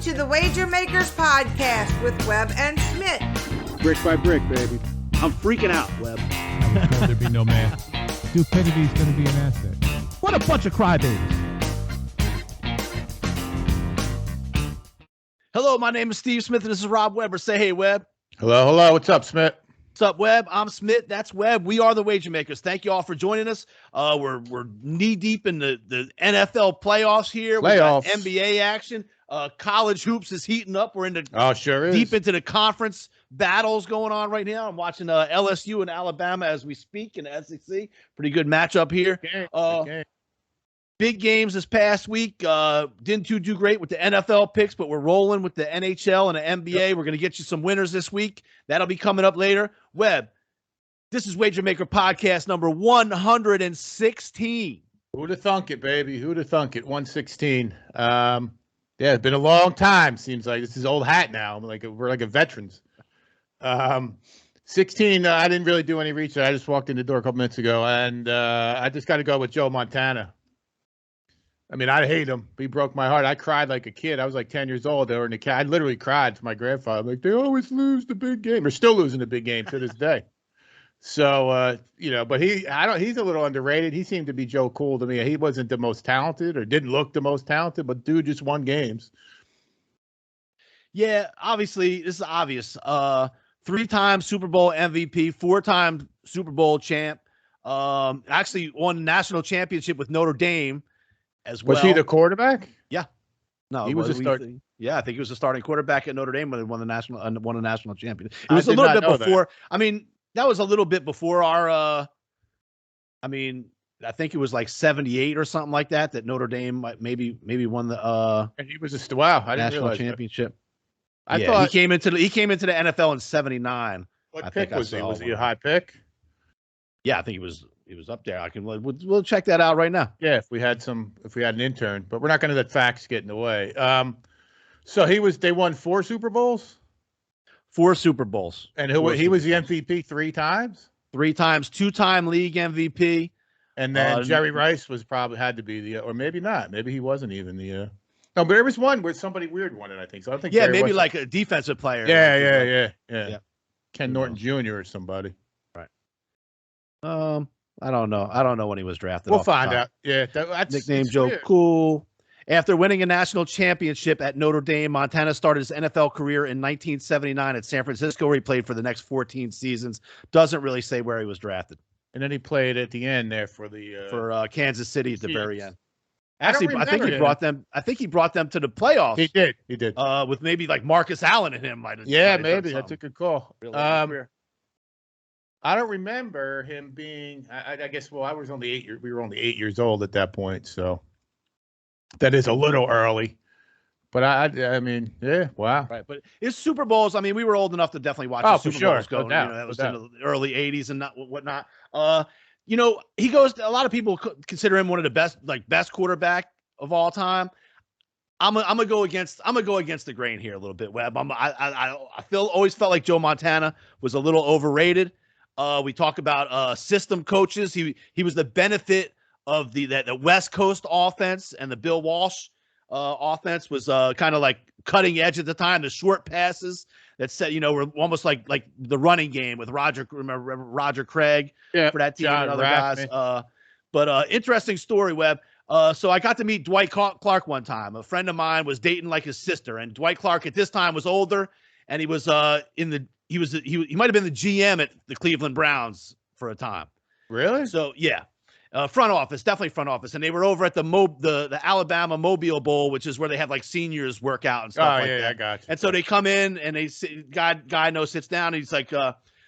to the Wager Makers Podcast with Webb and Schmidt. Brick by brick, baby. I'm freaking out, Webb. I was told there'd be no man. Stupidity's going to be an asset. What a bunch of crybabies. Hello, my name is Steve Smith, and this is Rob Weber. Say hey, Webb. Hello. What's up, Smith? What's up, Webb? I'm Smith. That's Webb. We are the Wager Makers. Thank you all for joining us. We're knee deep in the NFL playoffs here. We got NBA action. College hoops is heating up. We're deep into the conference battles going on right now. I'm watching LSU and Alabama as we speak in the SEC. Pretty good matchup here. Big games this past week. Didn't do great with the NFL picks, but we're rolling with the NHL and the NBA. Yep. We're going to get you some winners this week. That'll be coming up later. Webb, this is Wager Maker Podcast number 116. Who'd have thunk it, baby? Who'd have thunk it? 116. Yeah, it's been a long time. Seems like this is old hat now. We're like a veterans. 16. I didn't really do any research. I just walked in the door a couple minutes ago, and I just got to go with Joe Montana. I mean, I hate him. He broke my heart. I cried like a kid. I was like 10 years old. They were in the I literally cried to my grandfather. I'm like, they always lose the big game. They're still losing the big game to this day. So, but he's a little underrated. He seemed to be Joe Cool to me. He wasn't the most talented or didn't look the most talented, but dude just won games. Yeah, obviously, this is obvious. 3-time Super Bowl MVP, 4-time Super Bowl champ. Actually won the national championship with Notre Dame as well. Was he the quarterback? Yeah. No, he was a starting. Yeah, I think he was a starting quarterback at Notre Dame when they won a national championship. It was a little bit before. That. I mean, that was a little bit before our. I think it was like 78 or something like that. That Notre Dame maybe won the. And he was a I didn't national championship. That. I thought he came into the NFL in 79. What pick was he? Was he a high pick? Yeah, I think he was up there. We'll check that out right now. Yeah, if we had an intern, but we're not going to let facts get in the way. So they won 4 Super Bowls? 4 Super Bowls. And he was the MVP 3 times? 3 times, 2-time league MVP. And then Jerry Rice had to be or maybe not. Maybe he wasn't even the no, but there was one where somebody weird won it, I think. So I think maybe like a defensive player. Yeah. Ken Norton Jr. or somebody. Right. I don't know. I don't know when he was drafted. We'll find out. Yeah. That's nickname Joe weird. Cool. After winning a national championship at Notre Dame, Montana started his NFL career in 1979 at San Francisco, where he played for the next 14 seasons. Doesn't really say where he was drafted. And then he played at the end there for Kansas City at the very end. Actually, I think he brought them. I think he brought them to the playoffs. He did. With maybe like Marcus Allen and him might have. Yeah, maybe that's a good call. Really I don't remember him being. I guess. Well, I was only 8 years. We were only 8 years old at that point, so that is a little early. But I mean, yeah, wow. Right, but his Super Bowls. I mean, we were old enough to definitely watch the Super Bowls go. That was in the early '80s and whatnot. He goes. A lot of people consider him one of the best quarterback of all time. I'm gonna go against the grain here a little bit, Webb. I always felt like Joe Montana was a little overrated. We talk about system coaches. He was the benefit of the West Coast offense, and the Bill Walsh offense was kind of like cutting edge at the time. The short passes that were almost like the running game with Roger Craig for that team and other guys. But interesting story, Webb. So I got to meet Dwight Clark one time. A friend of mine was dating like his sister, and Dwight Clark at this time was older, and he was he might have been the GM at the Cleveland Browns for a time. Really? So yeah. Front office, definitely front office, and they were over at the Alabama Mobile Bowl, which is where they have like seniors work out and stuff like that. I got you. And so they come in, and guy sits down, and he's like,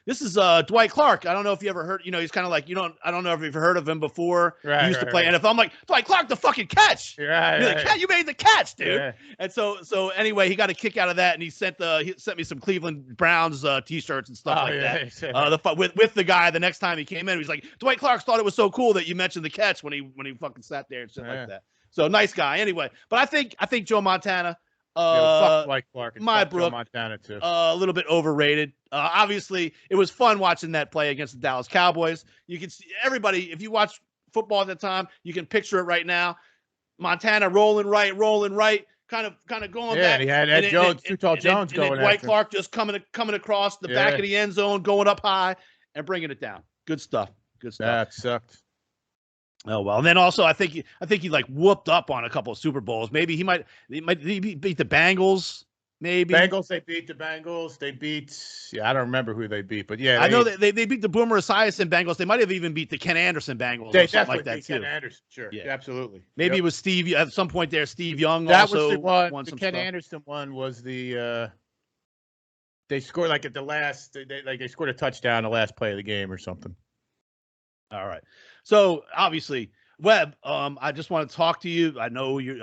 "This is Dwight Clark. I don't know if you ever heard. He's kind of like I don't know if you've heard of him before. Right, he used to play NFL. I'm like, Dwight Clark, the fucking catch. You made the catch, dude. Yeah. And so anyway, he got a kick out of that, and he sent me some Cleveland Browns t-shirts and stuff that. With the guy the next time he came in, he's like, Dwight Clark thought it was so cool that you mentioned the catch when he fucking sat there and shit like that. So nice guy. Anyway, but I think Joe Montana. Fuck Dwight Clark. My Brook, Montana too. A little bit overrated. Obviously, it was fun watching that play against the Dallas Cowboys. You can see everybody. If you watch football at the time, you can picture it right now. Montana rolling right, kind of going Yeah, back. and he had Ed Jones, Too Tall Jones going and Dwight after Clark just coming across the back of the end zone, going up high and bringing it down. Good stuff. That sucked. Oh well, and then also I think he like whooped up on a couple of Super Bowls. Maybe he beat the Bengals. Maybe Bengals. They beat the Bengals. They beat. Yeah, I don't remember who they beat, but yeah, I know they beat the Boomer Esiason Bengals. They might have even beat the Ken Anderson Bengals. They or something definitely like that beat too. Ken Anderson. Sure, yeah, absolutely. Maybe it was Steve at some point there. Steve Young that also was the one. won The some Ken stuff. Anderson one was the. They scored like at the last. They scored a touchdown the last play of the game or something. All right. So obviously, Webb, I just want to talk to you. I know you.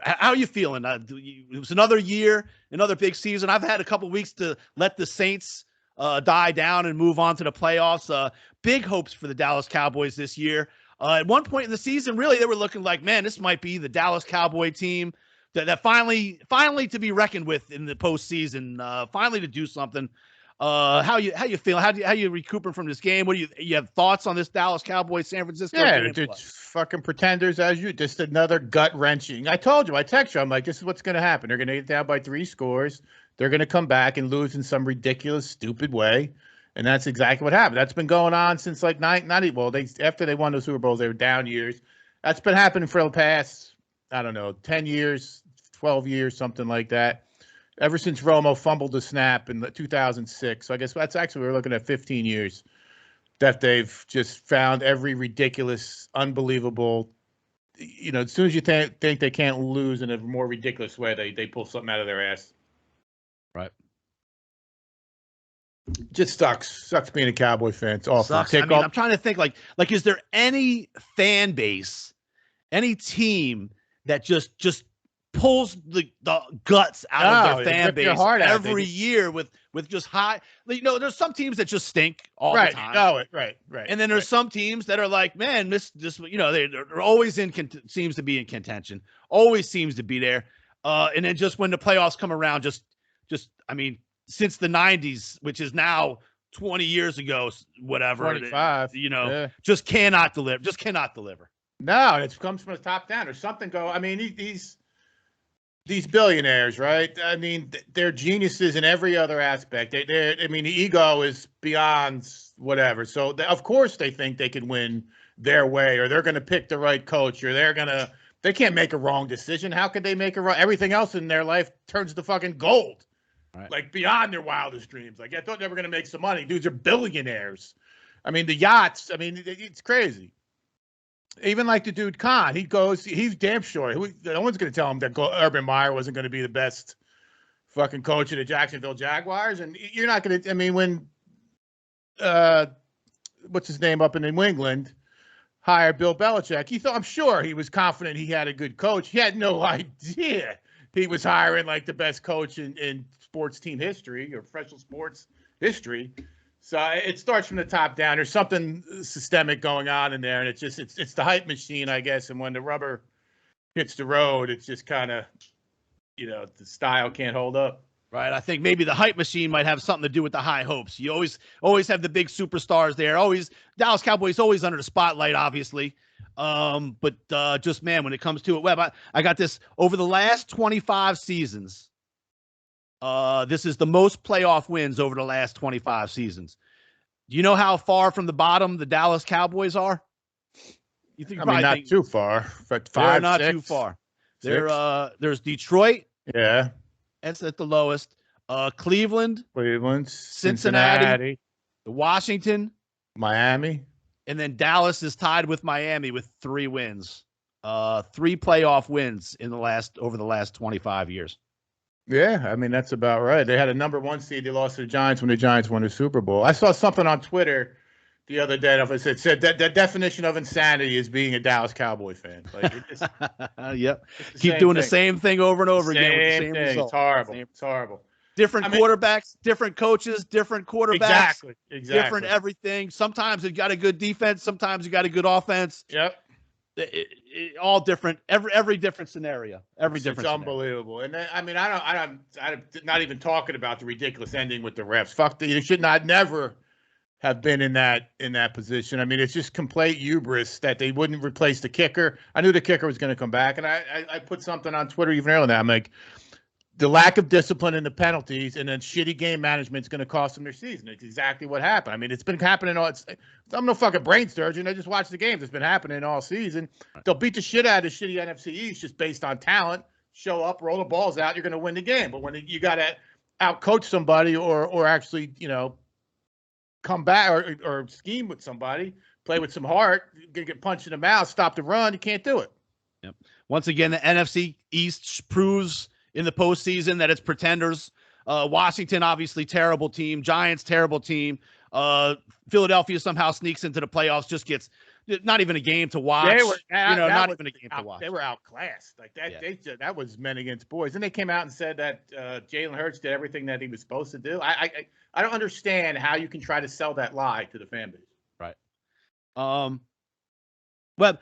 How are you feeling? It was another year, another big season. I've had a couple weeks to let the Saints die down and move on to the playoffs. Big hopes for the Dallas Cowboys this year. At one point in the season, really, they were looking like, man, this might be the Dallas Cowboy team that finally to be reckoned with in the postseason. Finally to do something. How you feel? How you recuperating from this game? What do you have thoughts on this Dallas Cowboys San Francisco game? Yeah, it's fucking pretenders as you. Just another gut wrenching. I told you. I text you. I'm like, this is what's going to happen. They're going to get down by 3 scores. They're going to come back and lose in some ridiculous, stupid way, and that's exactly what happened. That's been going on since like after they won the Super Bowls, they were down years. That's been happening for the past 10 years, 12 years, something like that. Ever since Romo fumbled the snap in 2006. So I guess that's actually, we're looking at 15 years that they've just found every ridiculous, unbelievable, as soon as you think they can't lose in a more ridiculous way, they pull something out of their ass. Right. Just sucks being a Cowboy fan. It's awful. I'm trying to think like is there any fan base, any team that just pulls the guts out of their fan base every year with just high. There's some teams that just stink all the time. Right. And then there's some teams that are like, man, they're always seems to be in contention, always seems to be there. And then just when the playoffs come around, since the 90s, which is now 20 years ago, whatever, 25, just cannot deliver. No, it comes from the top down. There's something these billionaires, right? I mean, they're geniuses in every other aspect. The ego is beyond whatever. So of course they think they can win their way, or they're going to pick the right coach, or they can't make a wrong decision. How could they make a wrong? Everything else in their life turns to fucking gold, right? Like beyond their wildest dreams. Like I thought they were going to make some money. Dudes are billionaires. I mean, the yachts. I mean, it's crazy. Even like the dude Khan, he's damn sure. No one's going to tell him that Urban Meyer wasn't going to be the best fucking coach of the Jacksonville Jaguars. And you're not going to, when, what's his name up in New England, hired Bill Belichick, I'm sure he was confident he had a good coach. He had no idea he was hiring like the best coach in sports team history or professional sports history. So it starts from the top down. There's something systemic going on in there, and it's the hype machine, I guess. And when the rubber hits the road, it's just kind of, the style can't hold up. Right. I think maybe the hype machine might have something to do with the high hopes. You always have the big superstars there. Dallas Cowboys always under the spotlight, obviously. But when it comes to it, Webb, I got this over the last 25 seasons. This is the most playoff wins over the last 25 seasons. Do you know how far from the bottom the Dallas Cowboys are? You think? Not too far, but they're not too far. There's Detroit. Yeah, that's at the lowest. Cleveland, Cincinnati, Washington, Miami, and then Dallas is tied with Miami with 3 wins. 3 playoff wins over the last 25 years. Yeah, that's about right. They had a number 1 seed. They lost to the Giants when the Giants won the Super Bowl. I saw something on Twitter the other day. It said that the definition of insanity is being a Dallas Cowboy fan. Like, yep. Keep doing the same thing over and over again with the same result. It's horrible. It's horrible. Different quarterbacks, different coaches, different quarterbacks. Exactly. Different everything. Sometimes you got a good defense. Sometimes you got a good offense. Yep. All different, every different scenario. It's unbelievable. And I'm not even talking about the ridiculous ending with the refs. Fuck, you should not never have been in that position. I mean, it's just complete hubris that they wouldn't replace the kicker. I knew the kicker was going to come back, and I put something on Twitter even earlier. I'm like, the lack of discipline and the penalties, and then shitty game management is going to cost them their season. It's exactly what happened. I mean, it's been happening I'm no fucking brain surgeon. I just watch the games. It's been happening all season. They'll beat the shit out of the shitty NFC East just based on talent. Show up, roll the balls out, you're going to win the game. But when you got to outcoach somebody or actually, come back or scheme with somebody, play with some heart, you're going to get punched in the mouth, stop the run, you can't do it. Yep. Once again, the NFC East proves in the postseason that it's pretenders. Washington, obviously, terrible team. Giants, terrible team. Philadelphia somehow sneaks into the playoffs, just gets not even a game to watch. They were, not even a game to watch. They were outclassed. Like that, Yeah. that was men against boys. And they came out and said that Jalen Hurts did everything that he was supposed to do. I don't understand how you can try to sell that lie to the fan base. Right. Well,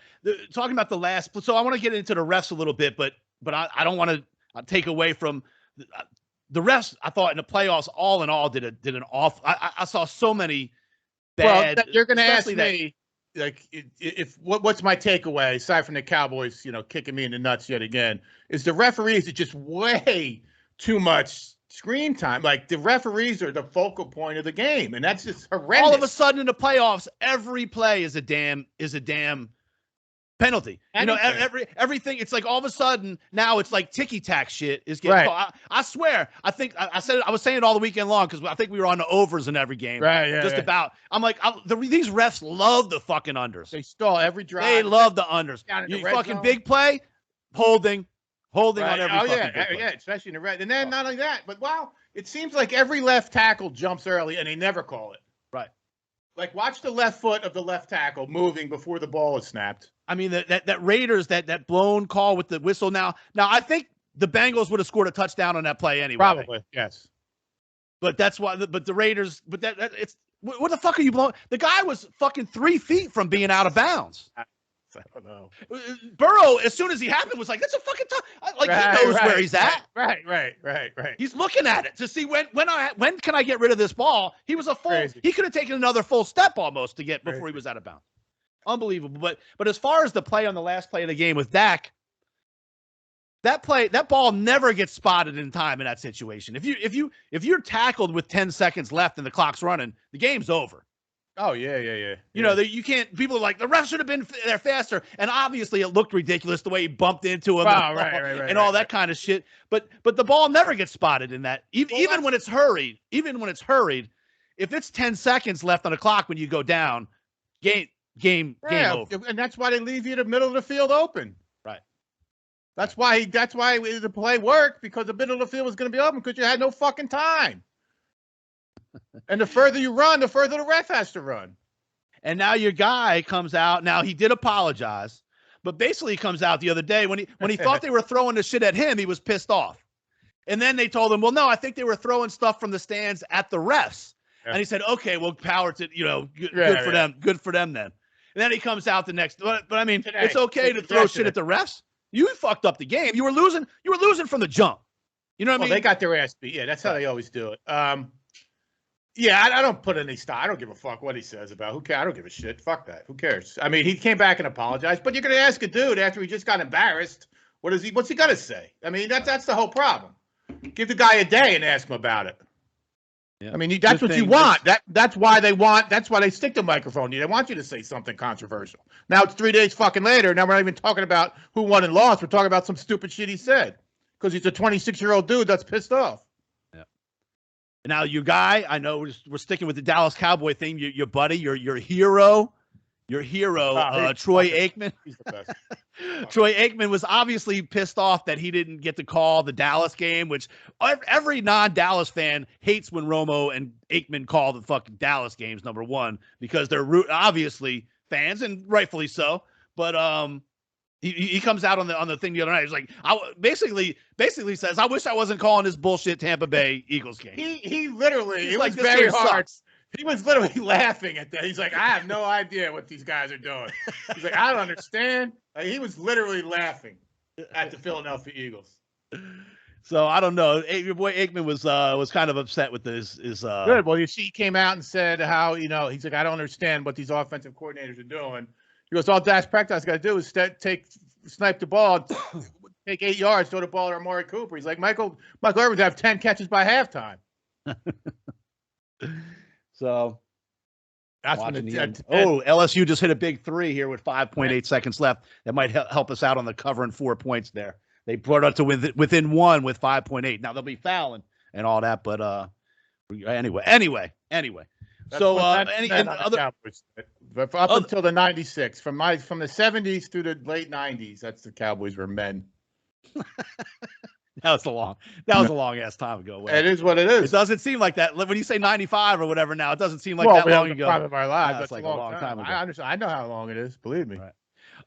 talking about the last, so I want to get into the refs a little bit, but I don't want to take away from the refs. I thought in the playoffs, all in all, did an awful. I saw so many bad. Well, you're going to ask me, like, what's my takeaway aside from the Cowboys, kicking me in the nuts yet again? Is the referees are just way too much screen time. Like, the referees are the focal point of the game, and that's just horrendous. All of a sudden in the playoffs, every play is a damn penalty. Everything. It's like all of a sudden now it's like ticky tack shit is getting called. I swear. I think I said it. I was saying it all the weekend long because I think we were on the overs in every game. Right. Yeah. About. I'm like, these refs love the fucking unders. They stall every drive. They love the unders. You fucking zone. Big play, holding right. On every fucking big play. Yeah, especially in the red. And then not only that, but wow, it seems like every left tackle jumps early and they never call it. Right. Like, watch the left foot of the left tackle moving before the ball is snapped. I mean, that Raiders, that blown call with the whistle. Now I think the Bengals would have scored a touchdown on that play anyway. Probably, yes. But that's why. But the Raiders. But it's what the fuck are you blowing? The guy was fucking 3 feet from being out of bounds. I don't know. Burrow, as soon as he happened, was like, "That's a fucking he knows where he's at." Right. He's looking at it to see when can I get rid of this ball. He was a full. Crazy. He could have taken another full step almost to get before he was out of bounds. Unbelievable. But as far as the play on the last play of the game with Dak, that ball never gets spotted in time in that situation. If you're tackled with 10 seconds left and the clock's running, the game's over. Oh yeah. You can't. People are like, the refs should have been there faster, and obviously it looked ridiculous the way he bumped into him, and all that kind of shit. But the ball never gets spotted in that. Even when it's hurried, if it's 10 seconds left on the clock when you go down, game over. And that's why they leave you the middle of the field open. Right. That's why the play worked, because the middle of the field was going to be open because you had no fucking time. And the further you run, the further the ref has to run. And now your guy comes out. Now he did apologize, but basically he comes out the other day when he thought they were throwing the shit at him, he was pissed off. And then they told him, well, no, I think they were throwing stuff from the stands at the refs. Yeah. And he said, okay, well, power to, good for them. Good for them then. And then he comes out the next. But I mean, it's okay to throw shit at the refs. You fucked up the game. You were losing from the jump. You know what I mean? They got their ass beat. Yeah, that's how they always do it. Yeah, I don't put any stock. I don't give a fuck what he says about who cares. I don't give a shit. Fuck that. Who cares? I mean, he came back and apologized, but you're going to ask a dude after he just got embarrassed, what's he going to say? I mean, that's the whole problem. Give the guy a day and ask him about it. Yeah. I mean, that's what you want. That's why they stick the microphone. They want you to say something controversial. Now it's 3 days fucking later. Now we're not even talking about who won and lost. We're talking about some stupid shit he said because he's a 26-year-old dude that's pissed off. Now, your guy, I know we're sticking with the Dallas Cowboy thing. Your buddy, your hero, Troy Aikman. He's the best. Troy Aikman was obviously pissed off that he didn't get to call the Dallas game, which every non-Dallas fan hates when Romo and Aikman call the fucking Dallas games, number one, because they're obviously fans, and rightfully so. But he comes out on the thing the other night. He's like, basically says, I wish I wasn't calling this bullshit Tampa Bay Eagles game. He literally, it was very hard. Sucks. He was literally laughing at that. He's like, I have no idea what these guys are doing. He's like, I don't understand. Like, he was literally laughing at the Philadelphia Eagles. So I don't know. Your boy Aikman was kind of upset with this. Good. Well, you see, he came out and said how he's like, I don't understand what these offensive coordinators are doing. He goes, all Dak Prescott's got to do is snipe the ball, take 8 yards, throw the ball to Amari Cooper. He's like, Michael Irvin would have 10 catches by halftime. So that's when LSU just hit a big 3 here with 5.8 seconds left. That might help us out on the cover and 4 points there. They brought it to within 1 with 5.8. Now they'll be fouling and all that, but anyway. So up until the 96, from the 70s through the late 90s, that's the Cowboys were men. That was a long ass time ago. It is what it is. It doesn't seem like that when you say 95 or whatever. Now it doesn't seem like that long ago. Prime of our lives. That's like a long time ago. I understand. I know how long it is. Believe me. Right.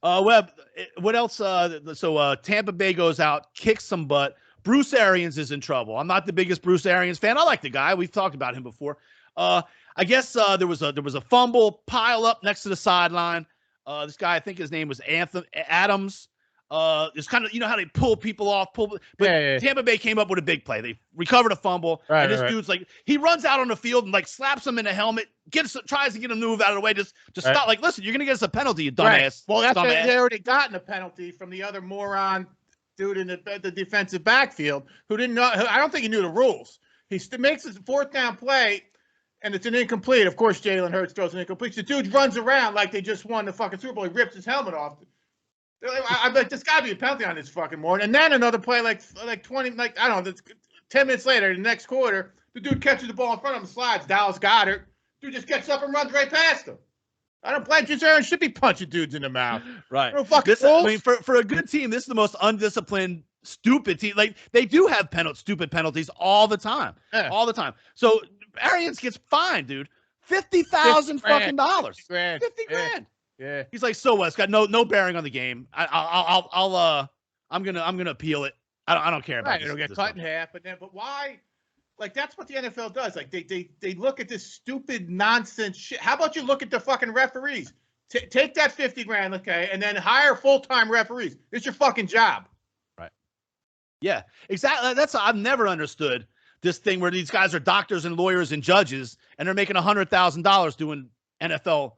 Webb, what else? So Tampa Bay goes out, kicks some butt. Bruce Arians is in trouble. I'm not the biggest Bruce Arians fan. I like the guy. We've talked about him before. I guess there was a fumble pile up next to the sideline. This guy, I think his name was Adams. It's kind of, how they pull people off, Tampa Bay came up with a big play. They recovered a fumble, and this dude's like, he runs out on the field and like slaps him in the helmet, tries to get him to move out of the way, just stop. Like, listen, you're gonna get us a penalty, you dumbass. Right. Well, they already gotten a penalty from the other moron dude in the defensive backfield who didn't know. I don't think he knew the rules. He makes his 4th down play, and it's an incomplete. Of course, Jalen Hurts throws an incomplete. The dude runs around like they just won the fucking Super Bowl. He rips his helmet off. I'm like, there's got to be a penalty on this fucking morning. And then another play, like 20, I don't know, 10 minutes later, the next quarter, the dude catches the ball in front of him, slides. Dallas Goedert. Dude just gets up and runs right past him. I don't blame Bruce Arians. Should be punching dudes in the mouth. Right. No fucking fools. I mean, for a good team, this is the most undisciplined, stupid team. Like, they do have stupid penalties all the time. Yeah. All the time. So Arians gets fined, dude. $50,000 fucking dollars. $50 grand. Yeah. He's like, so what? It's got no bearing on the game. I'm gonna appeal it. I don't care about it. It'll get cut in half, but why? Like, that's what the NFL does. Like, they look at this stupid nonsense shit. How about you look at the fucking referees? Take that $50 grand, okay, and then hire full-time referees. It's your fucking job. Right. Yeah, exactly. I've never understood this thing where these guys are doctors and lawyers and judges, and they're making $100,000 doing NFL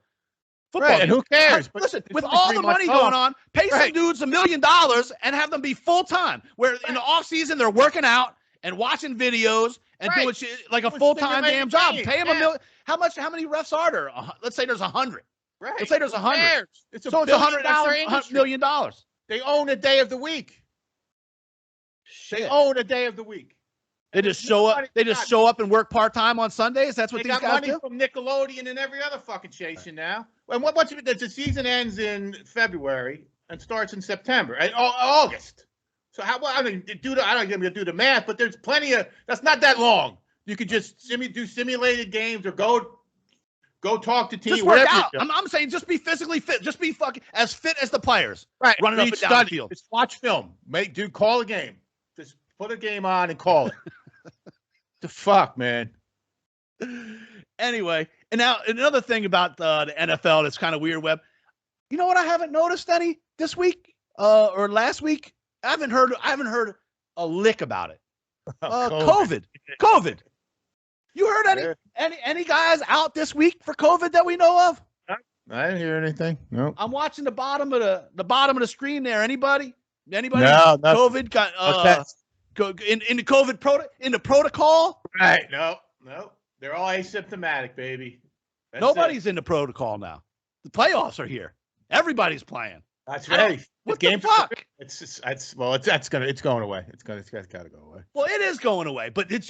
football. Right, and who cares? But listen, with all the money going on, pay some dudes $1 million and have them be full-time, where in the off-season they're working out and watching videos and doing shit like a full-time damn job. Pay them $1 million. How many refs are there? Let's say there's 100. Right. Let's say there's 100. It's $100 million. They own a day of the week. Shit. They own a day of the week. They just show up. They just show up and work part-time on Sundays. That's what these guys do. They got money from Nickelodeon and every other fucking station now. And the season ends in February and starts in September, August. So I don't even do the math, but there's plenty of. That's not that long. You could just do simulated games or go talk to teams. Just work out. I'm saying just be physically fit. Just be fucking as fit as the players. Right. Running up and down the field. Just watch film. Call a game. Just put a game on and call it. The fuck, man. Anyway, and now another thing about the NFL that's kind of weird, Webb. You know what I haven't noticed any this week or last week? I haven't heard a lick about it. COVID. You heard any guys out this week for COVID that we know of? I didn't hear anything. No. I'm watching the bottom of the screen there. Anybody? No, COVID got in the COVID in the protocol? Right. No. They're all asymptomatic, baby. Nobody's in the protocol now. The playoffs are here. Everybody's playing. That's right. What the fuck? It's going away. It's got to go away. Well, it is going away, but it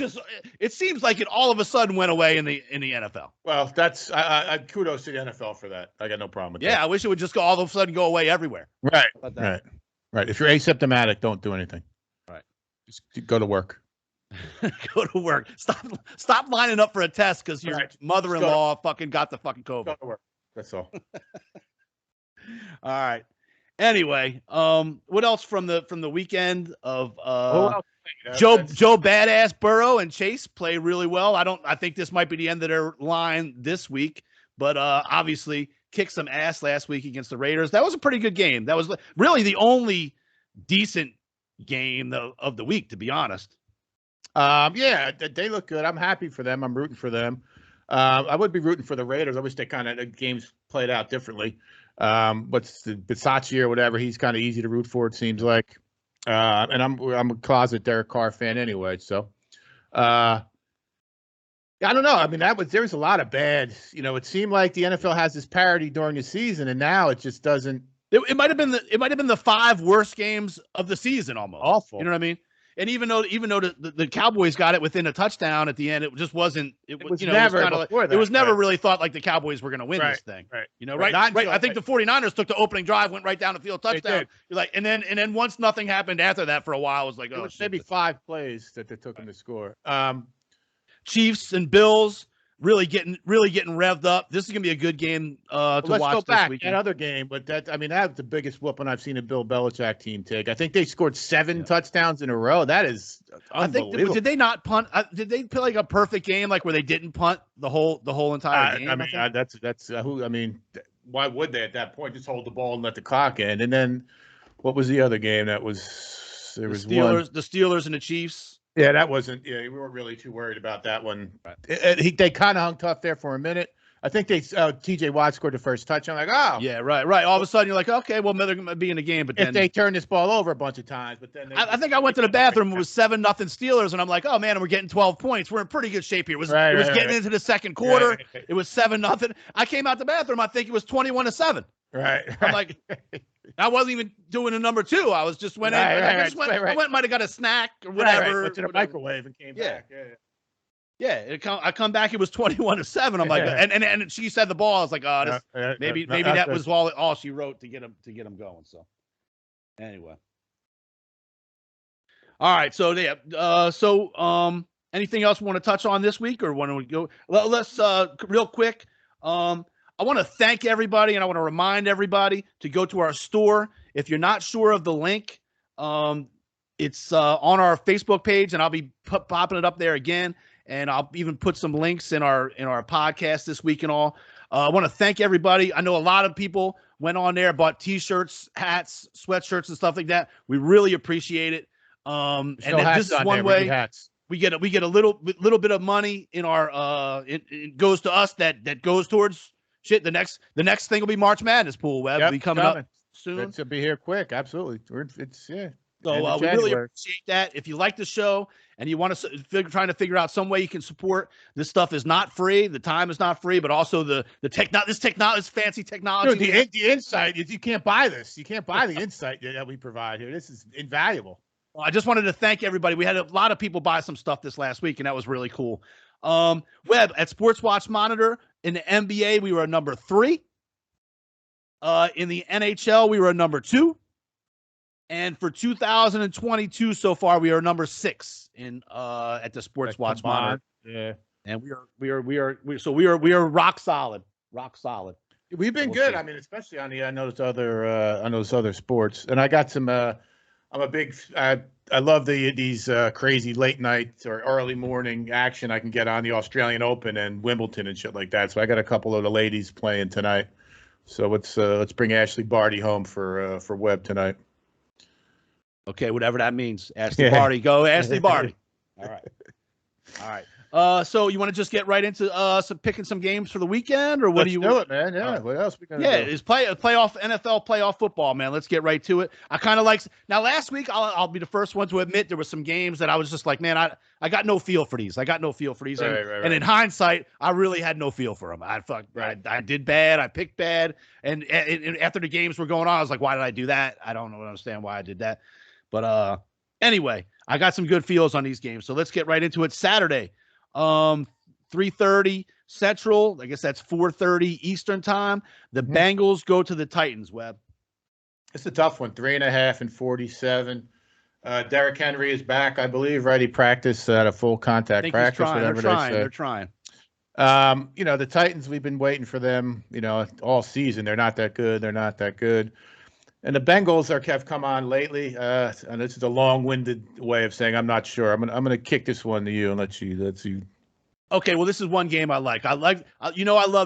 seems like it all of a sudden went away in the NFL. Well, that's I kudos to the NFL for that. I got no problem with that. Yeah, I wish it would just all of a sudden go away everywhere. Right. Right. If you're asymptomatic, don't do anything. Right. Just go to work. Go to work. Stop lining up for a test because your mother-in-law fucking got the fucking COVID. Go to work. That's all. All right. Anyway, what else from the weekend of Joe Badass Burrow and Chase play really well. I think this might be the end of their line this week, but obviously kicked some ass last week against the Raiders. That was a pretty good game. That was really the only decent game of the week, to be honest. Yeah, they look good. I'm happy for them. I'm rooting for them. I would be rooting for the Raiders. I wish the games played out differently. What's the Bisaccia or whatever? He's kind of easy to root for, it seems like. And I'm a closet Derek Carr fan anyway. So, I don't know. I mean, there was a lot of bad. It seemed like the NFL has this parity during the season, and now it just doesn't. It might have been the 5 worst games of the season, almost. Awful. You know what I mean? And even though the Cowboys got it within a touchdown at the end, it just wasn't. It was never really thought like the Cowboys were going to win this thing. Right. Right. I think the 49ers took the opening drive, went right down the field, touchdown. You're like, and then once nothing happened after that for a while, it was like, it was maybe 5 plays that they took them to score. Chiefs and Bills really getting revved up. This is gonna be a good game to watch. Let's go back this weekend. that other game, but that's the biggest whooping I've seen a Bill Belichick team take. I think they scored 7 touchdowns in a row. That is unbelievable. Did they not punt? Did they play like a perfect game, like where they didn't punt the whole entire game? That's who. I mean, why would they at that point just hold the ball and let the clock end? And then what was the other game? The Steelers and the Chiefs. Yeah, that wasn't. Yeah, we weren't really too worried about that one. Right. They kind of hung tough there for a minute. I think T.J. Watt scored the first touchdown. Like, oh, yeah, right. All of a sudden, you're like, okay, well, they're going to be in the game. But if they turn this ball over a bunch of times, but then I think I went to the bathroom. It was 7-0 Steelers, and I'm like, oh man, we're getting 12 points. We're in pretty good shape here. It was getting into the second quarter. Right. It was 7-0. I came out the bathroom. I think it was 21-7. Right. I'm like, I wasn't even doing a number 2. I was just went in. I might have got a snack or whatever. Went to the microwave and came back. Yeah. I come back. It was 21-7. I'm like, and she said the ball. I was like, oh, maybe that was all she wrote to get him going. So anyway, all right. So anything else we want to touch on this week, or want to go? Let's real quick. I want to thank everybody, and I want to remind everybody to go to our store. If you're not sure of the link, it's on our Facebook page, and I'll be popping it up there again. And I'll even put some links in our podcast this week and all. I want to thank everybody. I know a lot of people went on there, bought T-shirts, hats, sweatshirts, and stuff like that. We really appreciate it. And this is one way we get a little bit of money in our. It goes to us that goes towards. Shit, the next thing will be March Madness pool. Web will be coming up soon. It's to be here quick. Absolutely. So we really appreciate that. If you like the show and you want to trying to figure out some way you can support, this stuff is not free. The time is not free, but also this fancy technology. Dude, the insight is you can't buy this. You can't buy the insight that we provide here. This is invaluable. Well, I just wanted to thank everybody. We had a lot of people buy some stuff this last week, and that was really cool. Web at Sports Watch Monitor. In the NBA, we were a number 3. In the NHL, we were a number 2. And for 2022 so far, we are number 6 at the Sports Watch Monitor. Yeah. And we are rock solid. Rock solid. We've been good. I mean, especially on those other sports. And I got some I love these crazy late night or early morning action I can get on the Australian Open and Wimbledon and shit like that. So I got a couple of the ladies playing tonight. So let's bring Ashley Barty home for Webb tonight. Okay, whatever that means. Ashley Barty, go Ashley Barty. All right. So you want to just get right into picking some games for the weekend, or what do you do it, man? Yeah. What else we gonna do? It's playoff NFL playoff football, man. Let's get right to it. I kind of like now. Last week, I'll be the first one to admit there were some games that I was just like, man, I got no feel for these. And in hindsight, I really had no feel for them. I did bad. I picked bad. And after the games were going on, I was like, why did I do that? I don't understand why I did that. But anyway, I got some good feels on these games. So let's get right into it. Saturday. 3:30 Central. I guess that's 4:30 Eastern time. The Bengals go to the Titans. Webb. It's a tough one. 3.5 and 47. Derrick Henry is back, I believe. Right, he practiced at a full contact practice. They're trying. The Titans. We've been waiting for them. All season. They're not that good. And the Bengals have come on lately, and this is a long-winded way of saying I'm not sure. I'm gonna kick this one to you and let you. Okay, well, this is one game I like. I love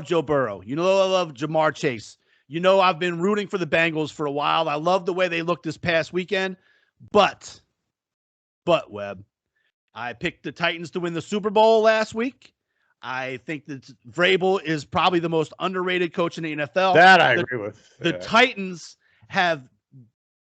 Joe Burrow. I love Jamar Chase. I've been rooting for the Bengals for a while. I love the way they looked this past weekend, but But, Webb, I picked the Titans to win the Super Bowl last week. I think that Vrabel is probably the most underrated coach in the NFL. That I agree with. The Titans have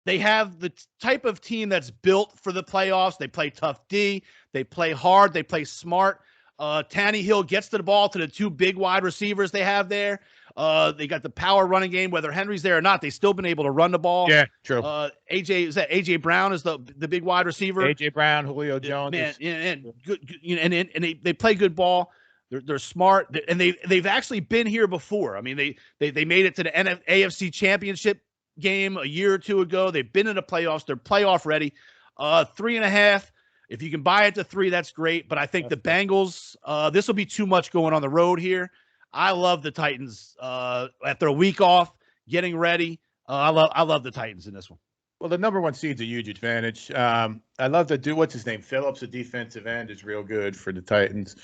the type of team that's built for the playoffs. They play tough D. They play hard. They play smart. Tannehill gets to the ball to the two big wide receivers they have there. They got the power running game, whether Henry's there or not. They've still been able to run the ball. Yeah, true. AJ Brown is the big wide receiver. AJ Brown, Julio Jones, and they play good ball. They're smart, and they've actually been here before. I mean, they made it to the AFC Championship game a year or two ago. They've been in the playoffs. They're playoff ready. 3.5. If you can buy it to 3, that's great. But I think the Bengals, this will be too much going on the road here. I love the Titans after a week off, getting ready. I love the Titans in this one. Well, the number 1 seed's a huge advantage. I love the what's his name? Phillips, the defensive end, is real good for the Titans.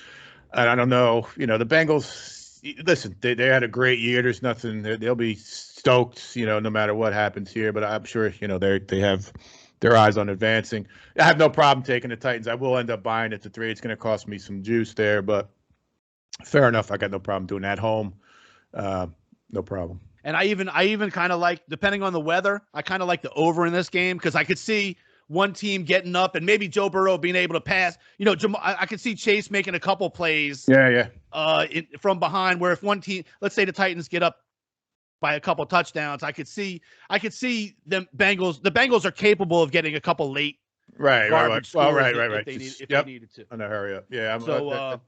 And I don't know, the Bengals. Listen, they had a great year. There's nothing. They'll be stoked, no matter what happens here. But I'm sure, they have their eyes on advancing. I have no problem taking the Titans. I will end up buying it to 3. It's going to cost me some juice there, but fair enough. I got no problem doing that at home. No problem. And I even kind of like, depending on the weather, I kind of like the over in this game because I could see one team getting up and maybe Joe Burrow being able to pass. I could see Chase making a couple plays. Yeah. From behind, where if one team, let's say the Titans get up by a couple touchdowns, I could see them Bengals. The Bengals are capable of getting a couple late. Right. Right. If they needed to. In a hurry up. Yeah. So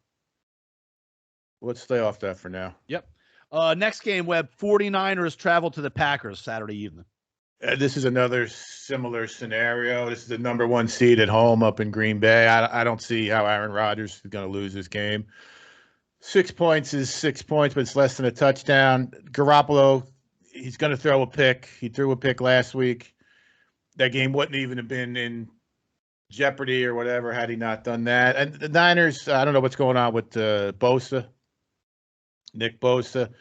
let's stay off that for now. Yep. Next game, Webb, 49ers travel to the Packers Saturday evening. This is another similar scenario. This is the number 1 seed at home up in Green Bay. I don't see how Aaron Rodgers is going to lose this game. 6 points is 6 points, but it's less than a touchdown. Garoppolo, he's going to throw a pick. He threw a pick last week. That game wouldn't even have been in jeopardy or whatever had he not done that. And the Niners, I don't know what's going on with Bosa, Nick Bosa.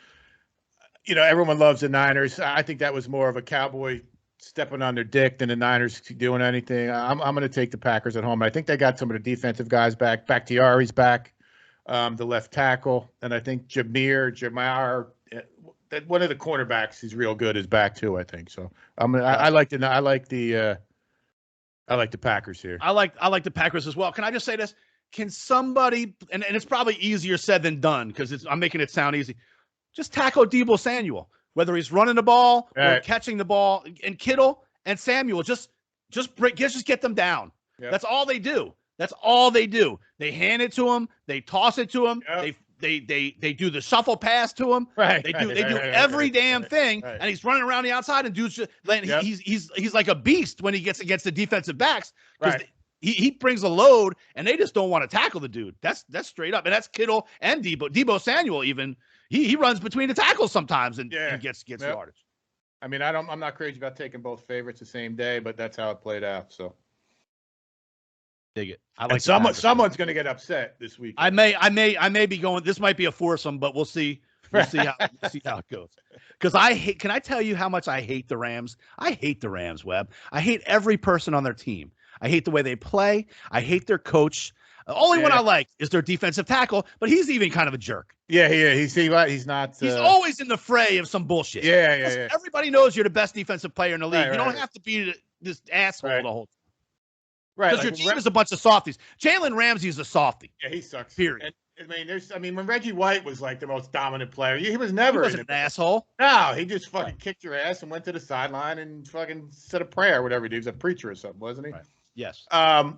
Everyone loves the Niners. I think that was more of a Cowboy stepping on their dick than the Niners doing anything. I'm going to take the Packers at home. I think they got some of the defensive guys back. Bakhtiari's back, the left tackle, and I think Jamar, one of the cornerbacks, he's real good, is back too. I think so. I like the Packers here. I like the Packers as well. Can I just say this? Can somebody, and it's probably easier said than done because I'm making it sound easy. Just tackle Deebo Samuel, whether he's running the ball or catching the ball, and Kittle and Samuel just get them down. Yep. That's all they do. They hand it to him. They toss it to him. Yep. They do the shuffle pass to him. Right. They do every damn thing, and he's running around the outside and dudes. He's like a beast when he gets against the defensive backs because he brings a load, and they just don't want to tackle the dude. That's straight up, and that's Kittle and Deebo Samuel even. He runs between the tackles sometimes and gets yardage. I mean, I'm not crazy about taking both favorites the same day, but that's how it played out. So dig it. I like someone's going to get upset this week. I may be going. This might be a foursome, but we'll see. We'll see how it goes. Because can I tell you how much I hate the Rams? I hate the Rams, Webb. I hate every person on their team. I hate the way they play. I hate their coach. The only one I like is their defensive tackle, but he's even kind of a jerk. Yeah. He's not. He's always in the fray of some bullshit. Yeah. Everybody knows you're the best defensive player in the league. You don't have to be this asshole the whole time. Right. Because your team is a bunch of softies. Jalen Ramsey is a softie. Yeah, he sucks. Period. And, when Reggie White was like the most dominant player, he was never. He wasn't an asshole. No, he just fucking kicked your ass and went to the sideline and fucking said a prayer or whatever he did. He was a preacher or something, wasn't he? Right. Yes. I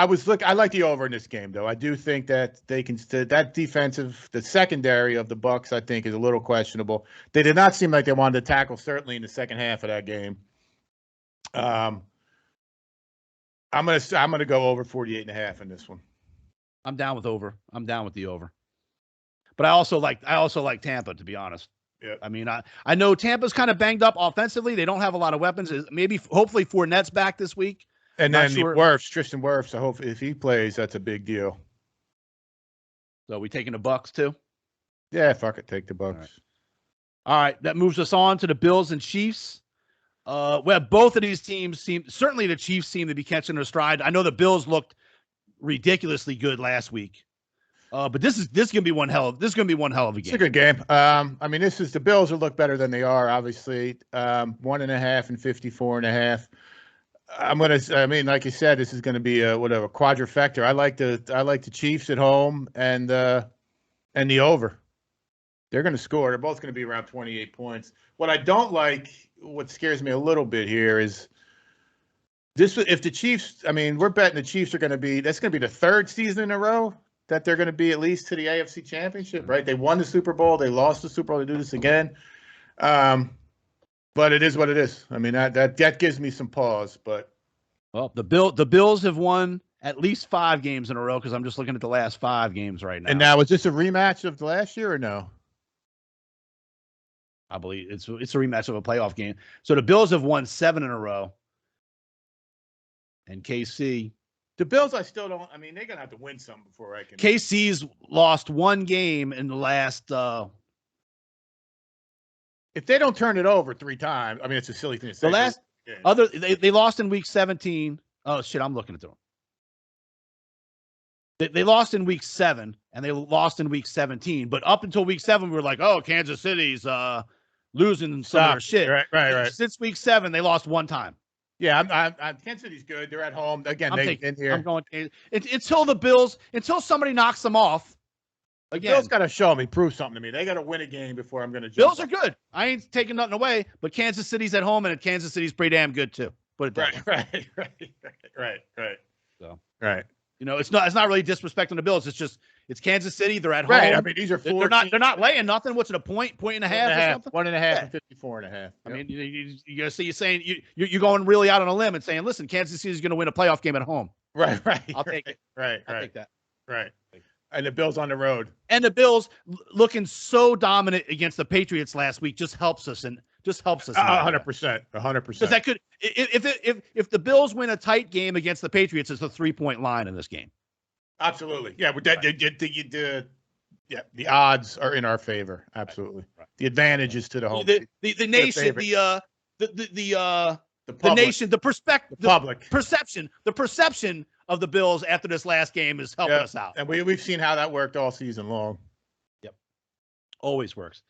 like the over in this game, though. I do think that the secondary of the Bucs, I think, is a little questionable. They did not seem like they wanted to tackle, certainly in the second half of that game. I'm gonna go over 48.5 in this one. I'm down with over. I'm down with the over. But I also like Tampa, to be honest. Yeah. I mean, I know Tampa's kind of banged up offensively. They don't have a lot of weapons. Hopefully Fournette's back this week. And then Tristan Wirfs, I hope if he plays, that's a big deal. So we taking the Bucs too? Yeah, fuck it. Take the Bucs. All right. That moves us on to the Bills and Chiefs. Well, both of these teams certainly the Chiefs seem to be catching their stride. I know the Bills looked ridiculously good last week. But this is gonna be one hell of a game. It's a good game. I mean, the Bills will look better than they are, obviously. 1.5 and 54.5. I mean, like you said, this is gonna be a quadrifecta. I like the Chiefs at home and the over. They're gonna score. They're both gonna be around 28 points. What I don't like, what scares me a little bit here is this. If the Chiefs, I mean, we're betting the Chiefs are gonna be. That's gonna be the third season in a row that they're going to be at least to the AFC Championship, right? They won the Super Bowl. They lost the Super Bowl. They do this again. But it is what it is. I mean, that gives me some pause. But well, the Bills have won at least 5 games in a row because I'm just looking at the last 5 games right now. And now, is this a rematch of last year or no? I believe it's a rematch of a playoff game. So the Bills have won 7 in a row. And KC... The Bills, I still don't. I mean, they're gonna have to win some before I can. KC's lost 1 game in the last. If they don't turn it over 3 times, I mean, it's a silly thing to say. The last they lost in week 17. Oh shit, I'm looking at them. They lost in week 7 and they lost in week 17. But up until week 7, we were like, oh, Kansas City's losing some of their shit. Right. Since week 7, they lost 1 time. Yeah, Kansas City's good. They're at home again. They've been here. I'm going until the Bills, until somebody knocks them off. Again, the Bills got to show me, prove something to me. They got to win a game before I'm going to jump. Bills are good. I ain't taking nothing away, but Kansas City's at home, and Kansas City's pretty damn good too. Put it that way. Right. So right. You know, it's not really disrespecting the Bills. It's Kansas City. They're at home. Right. I mean, these are 4. They're not laying nothing. What's it, a point and a half or something? 1.5 and 54.5. Yep. I mean, you gotta see, you're saying you're going really out on a limb and saying, listen, Kansas City is going to win a playoff game at home. Right. I'll take it. Right. I'll take that. Right. And the Bills on the road. And the Bills looking so dominant against the Patriots last week just helps us 100%. 100%. Because that could, if the Bills win a tight game against the Patriots, it's a 3-point line in this game. Absolutely. Yeah, but the odds are in our favor. Absolutely. Right. The advantage is to the home. The nation, the nation, the perception of the Bills after this last game is helping us out. And we've seen how that worked all season long. Yep. Always works.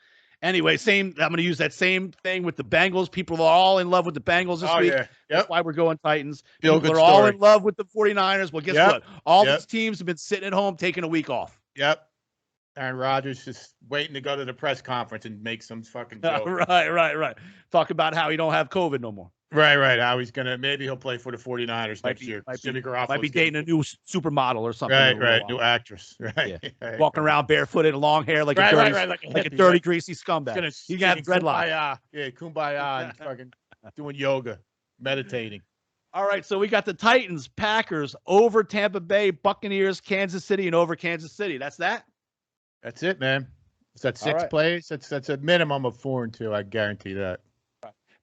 Anyway, I'm going to use that same thing with the Bengals. People are all in love with the Bengals this week. Yeah. Yep. That's why we're going Titans. People are all in love with the 49ers. Well, guess what? All these teams have been sitting at home taking a week off. Yep. Aaron Rodgers just waiting to go to the press conference and make some fucking joke. Right. Talk about how he don't have COVID no more. Right. How maybe he'll play for the 49ers next year. Might be dating a new supermodel or something. Right. New actress. Right. Yeah. Walking around barefooted, long hair, like a dirty, greasy scumbag. He's gonna have dreadlocks. Kumbaya and fucking doing yoga, meditating. All right, so we got the Titans, Packers, over Tampa Bay, Buccaneers, Kansas City, and over Kansas City. That's that? That's it, man. It's that 6 plays. That's a minimum of 4 and 2. I guarantee that.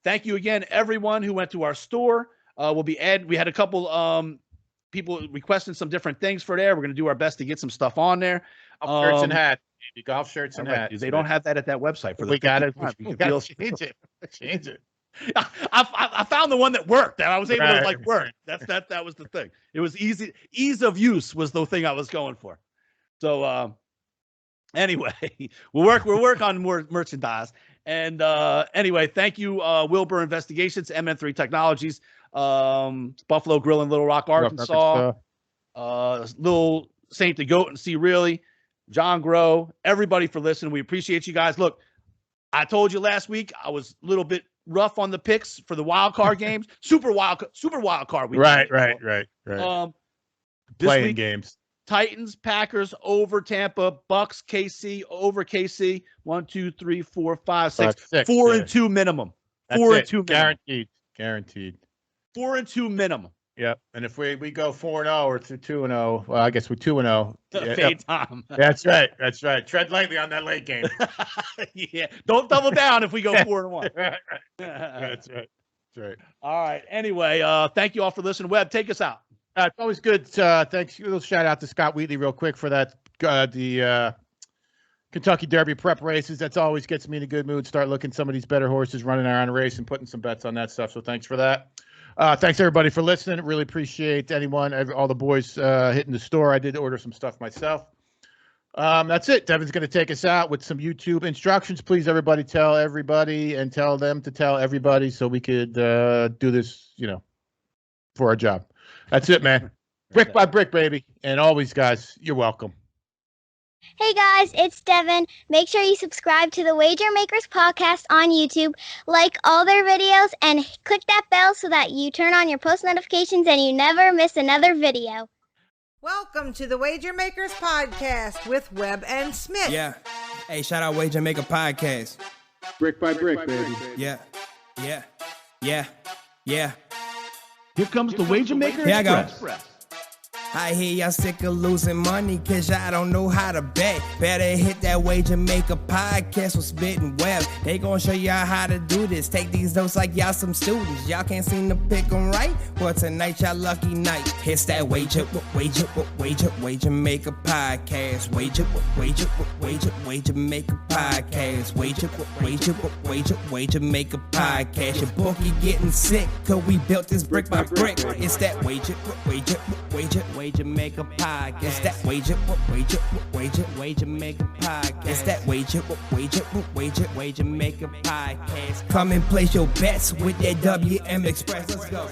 Thank you again, everyone who went to our store. We had a couple people requesting some different things for there. We're going to do our best to get some stuff on there. Shirts and hats. Golf shirts and hats. They don't have that at that website. We got it. We got to change it. I found the one that worked. That I was able to work. That was the thing. It was easy. Ease of use was the thing I was going for. So anyway, we'll work on more merchandise. And anyway, thank you, Wilbur Investigations, MN3 Technologies, Buffalo Grill in Little Rock, Arkansas, Little Saint the Goat and See Really, John Grow, everybody for listening. We appreciate you guys. Look, I told you last week I was a little bit rough on the picks for the wild card games. Super wild card. Right. Playing games. Titans, Packers over Tampa, Bucks, KC over KC. 1, 2, 3, 4, 5, 6. 4 and 2 minimum. That's 4 and 2 minimum. Guaranteed. 4 and 2 minimum. Yep. And if we go 4-0 or 2-0, well, I guess we're 2-0. Fade time. That's right. Tread lightly on that late game. Yeah. Don't double down if we go 4-1. That's right. All right. Anyway, thank you all for listening. Webb, take us out. It's always good. Thanks. A little shout out to Scott Wheatley real quick for that. The Kentucky Derby prep races. That's always gets me in a good mood. Start looking some of these better horses running around a race and putting some bets on that stuff. So thanks for that. Thanks everybody for listening. Really appreciate all the boys hitting the store. I did order some stuff myself. That's it. Devin's going to take us out with some YouTube instructions. Please, everybody, tell everybody and tell them to tell everybody so we could do this, for our job. That's it, man. Brick by brick, baby. And always, guys, you're welcome. Hey guys, it's Devin. Make sure you subscribe to the Wager Makers podcast on YouTube, like all their videos, and click that bell so that you turn on your post notifications and you never miss another video. Welcome to the Wager Makers podcast with Webb and Smith. Yeah. Hey, shout out Wager Maker podcast. Brick by brick, baby. Yeah. Here comes the Wager Maker Here I go. Express. I hear y'all sick of losing money cause y'all don't know how to bet. Better hit that Wager Maker podcast with Smith and Webb. They gon' show y'all how to do this. Take these notes like y'all some students. Y'all can't seem to pick them right. Well, tonight y'all lucky night. It's that Wager Maker podcast. Wager Maker podcast. Wager Maker podcast. Your bookie getting sick cause we built this brick by brick. It's that Wager Maker podcast. It's that Wager Maker podcast. It's that Wager Maker podcast. Come and place your bets with that WM Express. Let's go.